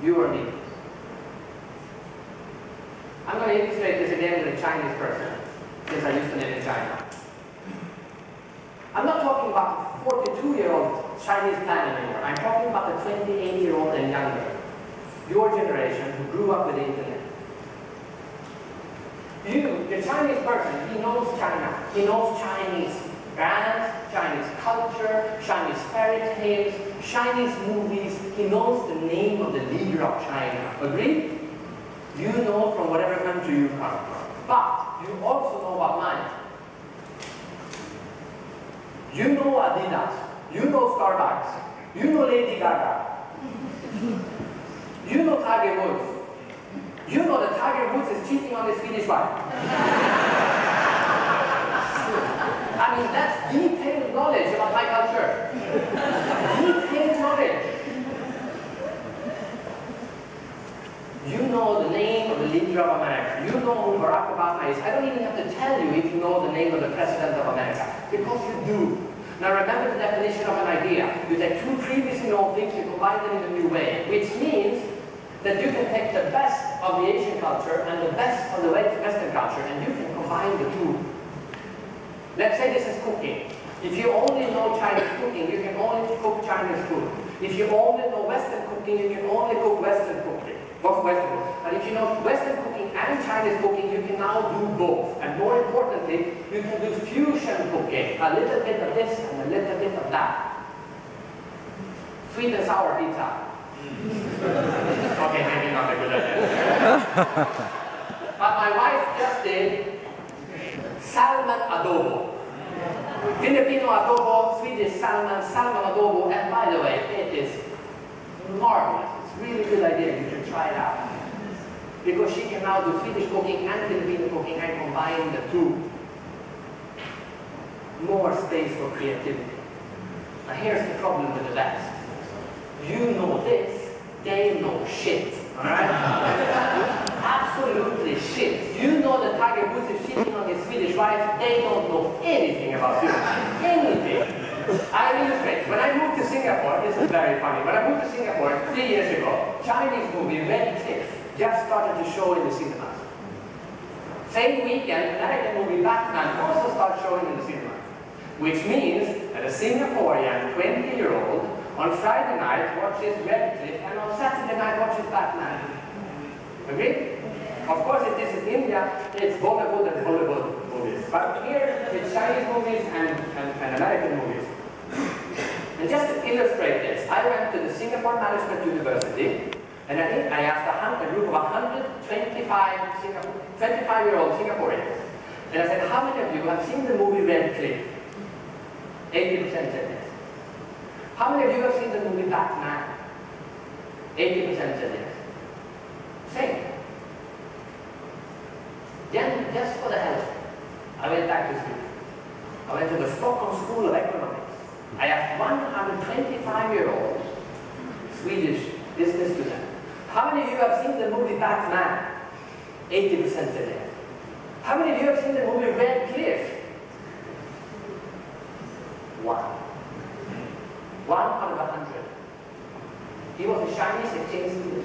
You or me? I'm going to illustrate this again with a Chinese person, since I used to live in China. I'm not talking about the 42-year-old Chinese fan anymore. I'm talking about the 28-year-old and younger. Your generation who grew up with the internet. You, the Chinese person, he knows China. He knows Chinese brands, Chinese culture, Chinese fairy tales, Chinese movies. He knows the name of the leader of China. Agree? You know from whatever country you come from. But you also know about mine. You know Adidas. You know Starbucks. You know Lady Gaga. You know Tiger Woods. You know that Tiger Woods is cheating on his Swedish wife. I mean, that's detailed knowledge about my culture. Detailed knowledge. You know the name of the leader of America. You know who Barack Obama is. I don't even have to tell you if you know the name of the president of America. Because you do. Now remember the definition of an idea. You take two previously known things, you combine them in a new way. Which means that you can take the best of the Asian culture and the best of the Western culture and you can combine the two. Let's say this is cooking. If you only know Chinese cooking, you can only cook Chinese food. If you only know Western cooking, you can only cook Western cooking. But if you know Western cooking and Chinese cooking, you can now do both. And more importantly, you can do fusion cooking. A little bit of this and a little bit of that. Sweet and sour pizza. Okay, maybe not a good idea. But my wife just did salmon adobo. Filipino adobo, Swedish salmon, salmon adobo, and by the way, it is marvelous. It's a really good idea. You should try it out. Because she can now do Swedish cooking and Filipino cooking and combine the two. More space for creativity. Now here's the problem with the best. You know this, they know shit. Alright? Absolutely shit. You know that Tiger Woods is cheating on his Swedish wife, they don't know anything about you. Anything. I illustrate. When I moved to Singapore, this is very funny. When I moved to Singapore 3 years ago, Chinese movie Red Cliff just started to show in the cinemas. Same weekend, American movie Batman also started showing in the cinemas. Which means that a Singaporean 20-year-old on Friday night watches Red Cliff and on Saturday night watches Batman. Agree? Of course, if this is India, it's Bollywood and Hollywood movies. But here, it's Chinese movies and American movies. And just to illustrate this, I went to the Singapore Management University, and I asked a group of 25-year-old Singaporeans. And I said, how many of you have seen the movie Red Cliff? 80% said yes. How many of you have seen the movie Batman? 80% said yes. Same. Then, just for the hell, I went back to school. I went to the Stockholm School of Economics. I asked 125-year-old Swedish business student, how many of you have seen the movie Batman? 80% said yes. How many of you have seen the movie Red Cliff? 1. 1 out of 100. He was a Chinese exchange student.